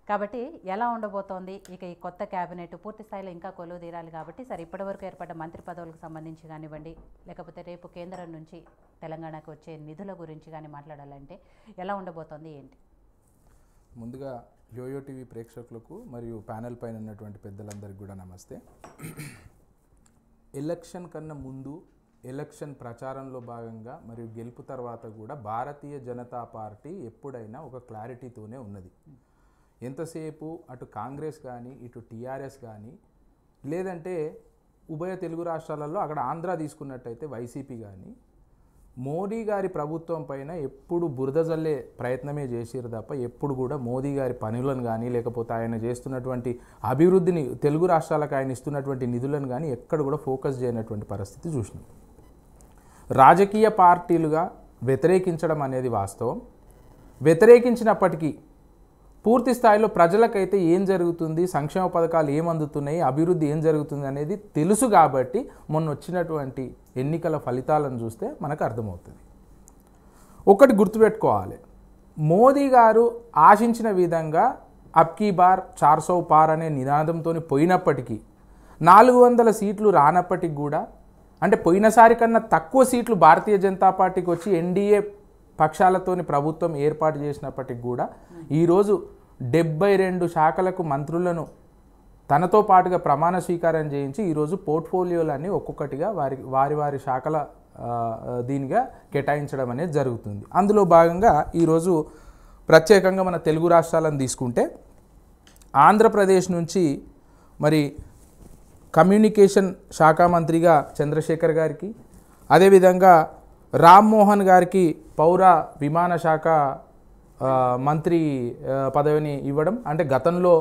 కాబట్టి ఎలా ఉండబోతోంది ఇక ఈ కొత్త క్యాబినెట్ పూర్తి స్థాయిలో ఇంకా కొలువు తీరాలి కాబట్టి సరే ఇప్పటివరకు ఏర్పడ్డ మంత్రి పదవులకు సంబంధించి కానివ్వండి, లేకపోతే రేపు కేంద్రం నుంచి తెలంగాణకు వచ్చే నిధుల గురించి కానీ మాట్లాడాలంటే ఎలా ఉండబోతోంది ఏంటి? ముందుగా యోయో టీవీ ప్రేక్షకులకు మరియు ప్యానెల్ పైన ఉన్నటువంటి పెద్దలందరికీ కూడా నమస్తే. ఎలక్షన్ కన్నా ముందు ఎలక్షన్ ప్రచారంలో భాగంగా మరియు గెలుపు తర్వాత కూడా భారతీయ జనతా పార్టీ ఎప్పుడైనా ఒక క్లారిటీతోనే ఉన్నది. ఎంతసేపు అటు కాంగ్రెస్ కానీ ఇటు టీఆర్ఎస్ కానీ లేదంటే ఉభయ తెలుగు రాష్ట్రాలలో అక్కడ ఆంధ్ర తీసుకున్నట్టయితే వైసీపీ కానీ మోడీ గారి ప్రభుత్వం పైన ఎప్పుడు బురద జల్లే ప్రయత్నమే చేసిరు తప్ప ఎప్పుడు కూడా మోదీ గారి పనులను కానీ లేకపోతే ఆయన చేస్తున్నటువంటి అభివృద్ధిని తెలుగు రాష్ట్రాలకు ఆయన ఇస్తున్నటువంటి నిధులను కానీ ఎక్కడ కూడా ఫోకస్ చేయనటువంటి పరిస్థితి చూసినాం. రాజకీయ పార్టీలుగా వ్యతిరేకించడం అనేది వాస్తవం. వ్యతిరేకించినప్పటికీ పూర్తి స్థాయిలో ప్రజలకైతే ఏం జరుగుతుంది, సంక్షేమ పథకాలు ఏమందుతున్నాయి, అభివృద్ధి ఏం జరుగుతుంది అనేది తెలుసు కాబట్టి మొన్న వచ్చినటువంటి ఎన్నికల ఫలితాలను చూస్తే మనకు అర్థమవుతుంది. ఒకటి గుర్తుపెట్టుకోవాలి, మోదీ గారు ఆశించిన విధంగా అబ్కీ బార్ 400 పార్ అనే నినాదంతో పోయినప్పటికీ 400 సీట్లు రానప్పటికి కూడా, అంటే పోయినసారి కన్నా తక్కువ సీట్లు భారతీయ జనతా పార్టీకి వచ్చి ఎన్డీఏ పక్షాలతోని ప్రభుత్వం ఏర్పాటు చేసినప్పటికి కూడా ఈరోజు 72 శాఖలకు మంత్రులను తనతో పాటుగా ప్రమాణ స్వీకారం చేయించి ఈరోజు పోర్ట్ఫోలియోలన్నీ ఒక్కొక్కటిగా వారి శాఖల దీనిగా కేటాయించడం అనేది జరుగుతుంది. అందులో భాగంగా ఈరోజు ప్రత్యేకంగా మన తెలుగు రాష్ట్రాలను తీసుకుంటే ఆంధ్రప్రదేశ్ నుంచి మరి కమ్యూనికేషన్ శాఖ మంత్రిగా చంద్రశేఖర్ గారికి, అదేవిధంగా రామ్మోహన్ గారికి పౌర విమాన శాఖ మంత్రి పదవిని ఇవ్వడం, అంటే గతంలో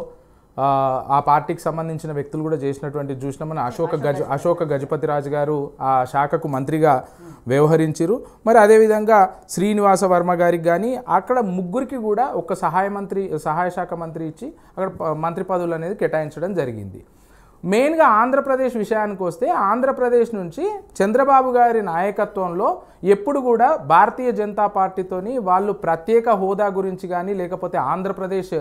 ఆ పార్టీకి సంబంధించిన వ్యక్తులు కూడా చేసినటువంటి చూసినా మన అశోక గజపతి రాజు గారు ఆ శాఖకు మంత్రిగా వ్యవహరించారు. మరి అదేవిధంగా శ్రీనివాస వర్మ గారికి కానీ అక్కడ ముగ్గురికి కూడా ఒక సహాయ శాఖ మంత్రి ఇచ్చి అక్కడ మంత్రి పదవులు అనేది కేటాయించడం జరిగింది. మెయిన్గా ఆంధ్రప్రదేశ్ విషయానికి వస్తే ఆంధ్రప్రదేశ్ నుంచి చంద్రబాబు గారి నాయకత్వంలో ఎప్పుడు కూడా భారతీయ జనతా పార్టీతోని వాళ్ళు ప్రత్యేక హోదా గురించి కానీ లేకపోతే ఆంధ్రప్రదేశ్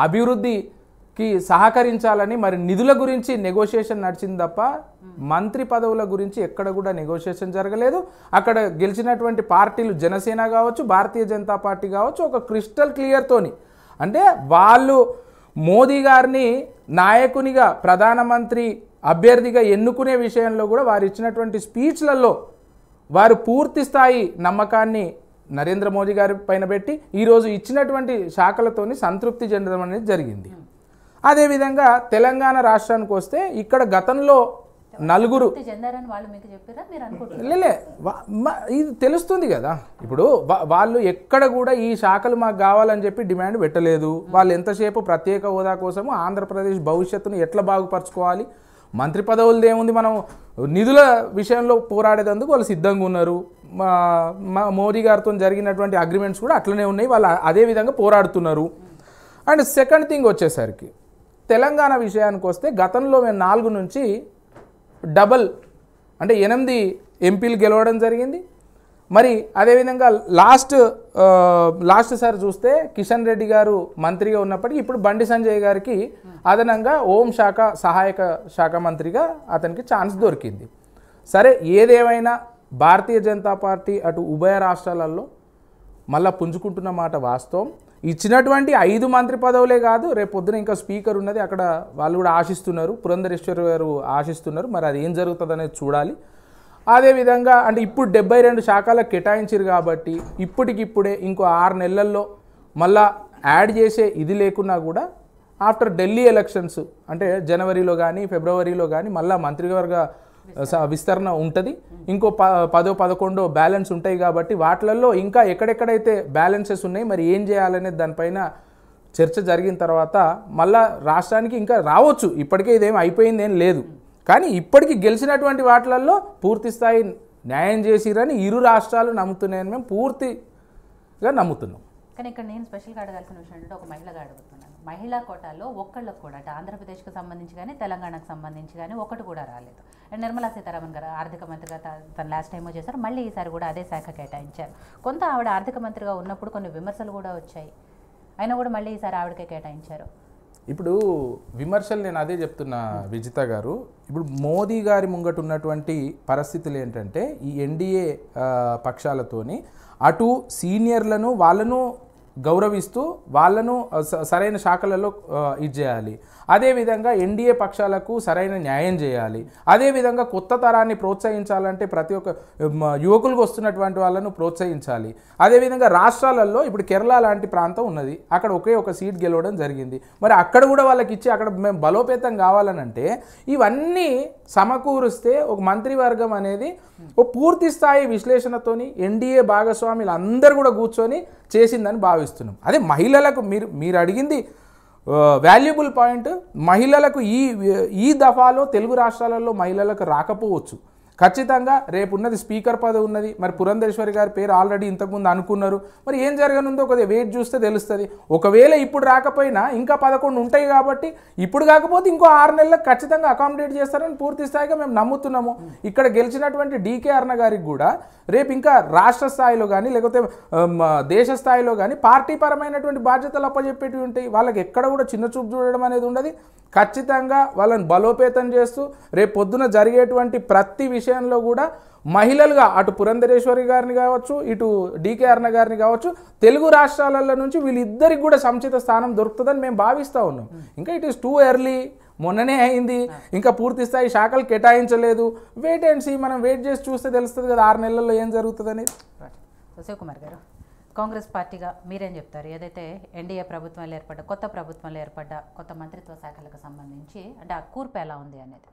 అభివృద్ధికి సహకరించాలని మరి నిధుల గురించి నెగోషియేషన్ నడిచింది తప్ప మంత్రి పదవుల గురించి ఎక్కడ కూడా నెగోషియేషన్ జరగలేదు. అక్కడ గెలిచినటువంటి పార్టీలు జనసేన కావచ్చు, భారతీయ జనతా పార్టీ కావచ్చు, ఒక క్రిస్టల్ క్లియర్తోని అంటే వాళ్ళు మోదీ గారిని నాయకునిగా ప్రధానమంత్రి అభ్యర్థిగా ఎన్నుకునే విషయంలో కూడా వారు ఇచ్చినటువంటి స్పీచ్లలో వారు పూర్తి స్థాయి నమ్మకాన్ని నరేంద్ర మోదీ గారి పైన పెట్టి ఈరోజు ఇచ్చినటువంటి శాఖలతోని సంతృప్తి చెందడం అనేది జరిగింది. అదేవిధంగా తెలంగాణ రాష్ట్రానికి వస్తే ఇక్కడ గతంలో నలుగురు ఇది తెలుస్తుంది కదా. ఇప్పుడు వాళ్ళు ఎక్కడ కూడా ఈ శాఖలు మాకు కావాలని చెప్పి డిమాండ్ పెట్టలేదు. వాళ్ళు ఎంతసేపు ప్రత్యేక హోదా కోసము ఆంధ్రప్రదేశ్ భవిష్యత్తును ఎట్లా బాగుపరచుకోవాలి, మంత్రి పదవులది ఏముంది, మనం నిధుల విషయంలో పోరాడేందుకు వాళ్ళు సిద్ధంగా ఉన్నారు. మోదీ గారితో జరిగినటువంటి అగ్రిమెంట్స్ కూడా అట్లనే ఉన్నాయి, వాళ్ళు అదే విధంగా పోరాడుతున్నారు. అండ్ సెకండ్ థింగ్ వచ్చేసరికి తెలంగాణ విషయానికి వస్తే గతంలో మేము 4 నుంచి డబల్ అంటే 8 ఎంపీలు గెలవడం జరిగింది. మరి అదేవిధంగా లాస్ట్ సారి చూస్తే కిషన్ రెడ్డి గారు మంత్రిగా ఉన్నప్పటికీ ఇప్పుడు బండి సంజయ్ గారికి అదనంగా సహాయక శాఖ మంత్రిగా అతనికి ఛాన్స్ దొరికింది. సరే, ఏదేమైనా భారతీయ జనతా పార్టీ అటు ఉభయ రాష్ట్రాలలో మళ్ళా పుంజుకుంటున్న మాట వాస్తవం. ఇచ్చినటువంటి 5 మంత్రి పదవులే కాదు, రేపు పొద్దున ఇంకా స్పీకర్ ఉన్నది, అక్కడ వాళ్ళు కూడా ఆశిస్తున్నారు, పురంధరేశ్వర్ గారు ఆశిస్తున్నారు. మరి అది ఏం జరుగుతుంది అనేది చూడాలి. అదేవిధంగా అంటే ఇప్పుడు 72 శాఖలకు కేటాయించారు కాబట్టి ఇప్పటికిప్పుడే ఇంకో 6 నెలల్లో మళ్ళా యాడ్ చేసే ఇది లేకున్నా కూడా ఆఫ్టర్ ఢిల్లీ ఎలక్షన్స్ అంటే జనవరిలో కానీ ఫిబ్రవరిలో కానీ మళ్ళీ మంత్రివర్గ విస్తరణ ఉంటుంది. ఇంకో 10-11 బ్యాలెన్స్ ఉంటాయి కాబట్టి వాటిలలో ఇంకా ఎక్కడెక్కడైతే బ్యాలెన్సెస్ ఉన్నాయి మరి ఏం చేయాలనేది దానిపైన చర్చ జరిగిన తర్వాత మళ్ళా రాష్ట్రానికి ఇంకా రావచ్చు. ఇప్పటికే ఇదేం అయిపోయింది ఏం లేదు, కానీ ఇప్పటికీ గెలిచినటువంటి వాటిలలో పూర్తి స్థాయి న్యాయం చేసిరని ఇరు రాష్ట్రాలు నమ్ముతున్నాయని మేము పూర్తిగా నమ్ముతున్నాం. కానీ ఇక్కడ నేను స్పెషల్గా అడగాల్సిన విషయం అంటే ఒక మహిళగా అడుగుతున్నాను. మహిళా కోటాలో ఒక్కళ్ళకు కూడా అంటే ఆంధ్రప్రదేశ్కి సంబంధించి కానీ తెలంగాణకు సంబంధించి కానీ ఒకటి కూడా రాలేదు. అండ్ నిర్మలా సీతారామన్ గారు ఆర్థిక మంత్రిగా తను లాస్ట్ టైమో చేశారు, మళ్ళీ ఈసారి కూడా అదే శాఖ కేటాయించారు. కొంత ఆవిడ ఆర్థిక మంత్రిగా ఉన్నప్పుడు కొన్ని విమర్శలు కూడా వచ్చాయి, అయినా కూడా మళ్ళీ ఈసారి ఆవిడకే కేటాయించారు. ఇప్పుడు విమర్శలు నేను అదే చెప్తున్నా విజిత గారు. ఇప్పుడు మోదీ గారి ముంగట ఉన్నటువంటి పరిస్థితులు ఏంటంటే ఈ ఎన్డీఏ పక్షాలతోని అటు సీనియర్లను వాళ్ళను గౌరవిస్తూ వాళ్ళను సరైన శాఖలలో ఇది చేయాలి, అదేవిధంగా ఎన్డీఏ పక్షాలకు సరైన న్యాయం చేయాలి, అదేవిధంగా కొత్త తరాన్ని ప్రోత్సహించాలంటే ప్రతి ఒక్క యువకులకు వస్తున్నటువంటి వాళ్ళను ప్రోత్సహించాలి. అదేవిధంగా రాష్ట్రాలలో ఇప్పుడు కేరళ లాంటి ప్రాంతం ఉన్నది, అక్కడ ఒకే ఒక సీట్ గెలవడం జరిగింది. మరి అక్కడ కూడా వాళ్ళకి ఇచ్చి అక్కడ మేము బలోపేతం కావాలనంటే ఇవన్నీ సమకూరుస్తే ఒక మంత్రివర్గం అనేది ఓ పూర్తి స్థాయి విశ్లేషణతోని ఎన్డీఏ భాగస్వాములు అందరూ కూడా కూర్చొని చేసిందని భావిస్తున్నాం. అదే మహిళలకు మీరు అడిగింది వాల్యుబుల్ పాయింట్. మహిళలకు ఈ దఫాలో తెలుగు రాష్ట్రాలలో మహిళలకు రాకపోవచ్చు. ఖచ్చితంగా రేపు ఉన్నది స్పీకర్ పదవి ఉన్నది. మరి పురంధేశ్వరి గారి పేరు ఆల్రెడీ ఇంతకుముందు అనుకున్నారు. మరి ఏం జరగనుందో కొద్దిగా వెయిట్ చూస్తే తెలుస్తుంది. ఒకవేళ ఇప్పుడు రాకపోయినా ఇంకా 11 ఉంటాయి కాబట్టి ఇప్పుడు కాకపోతే ఇంకో 6 నెలలకు ఖచ్చితంగా అకామిడేట్ చేస్తారని పూర్తి స్థాయిగా మేము నమ్ముతున్నాము. ఇక్కడ గెలిచినటువంటి డీకే అరుణ గారికి కూడా రేపు ఇంకా రాష్ట్ర స్థాయిలో కానీ లేకపోతే దేశ స్థాయిలో కానీ పార్టీ పరమైనటువంటి బాధ్యతలు అప్పచెప్పేటివి ఉంటాయి. వాళ్ళకి ఎక్కడ కూడా చిన్న చూపు చూడడం అనేది ఉండదు. ఖచ్చితంగా వాళ్ళని బలోపేతం చేస్తూ రేపు పొద్దున జరిగేటువంటి ప్రతి విషయంలో కూడా మహిళలుగా అటు పురంధరేశ్వరి గారిని కావచ్చు, ఇటు డీకే అరుణ గారిని కావచ్చు, తెలుగు రాష్ట్రాలలో నుంచి వీళ్ళిద్దరికి కూడా సముచిత స్థానం దొరుకుతుందని మేము భావిస్తూ ఉన్నాం. ఇంకా ఇట్ ఈస్ టూ ఎర్లీ, మొన్ననే అయింది, ఇంకా పూర్తి స్థాయి శాఖలు కేటాయించలేదు. వెయిట్ అండ్ సీ, మనం వెయిట్ చేసి చూస్తే తెలుస్తుంది కదా 6 నెలల్లో ఏం జరుగుతుంది అనేది. శివకుమార్ గారు, కాంగ్రెస్ పార్టీగా మీరేం చెప్తారు? ఏదైతే ఎన్డీఏ ప్రభుత్వంలో ఏర్పడ్డ కొత్త ప్రభుత్వంలో ఏర్పడ్డ కొత్త మంత్రిత్వ శాఖలకు సంబంధించి అంటే ఆ కూర్పు ఎలా ఉంది అనేది?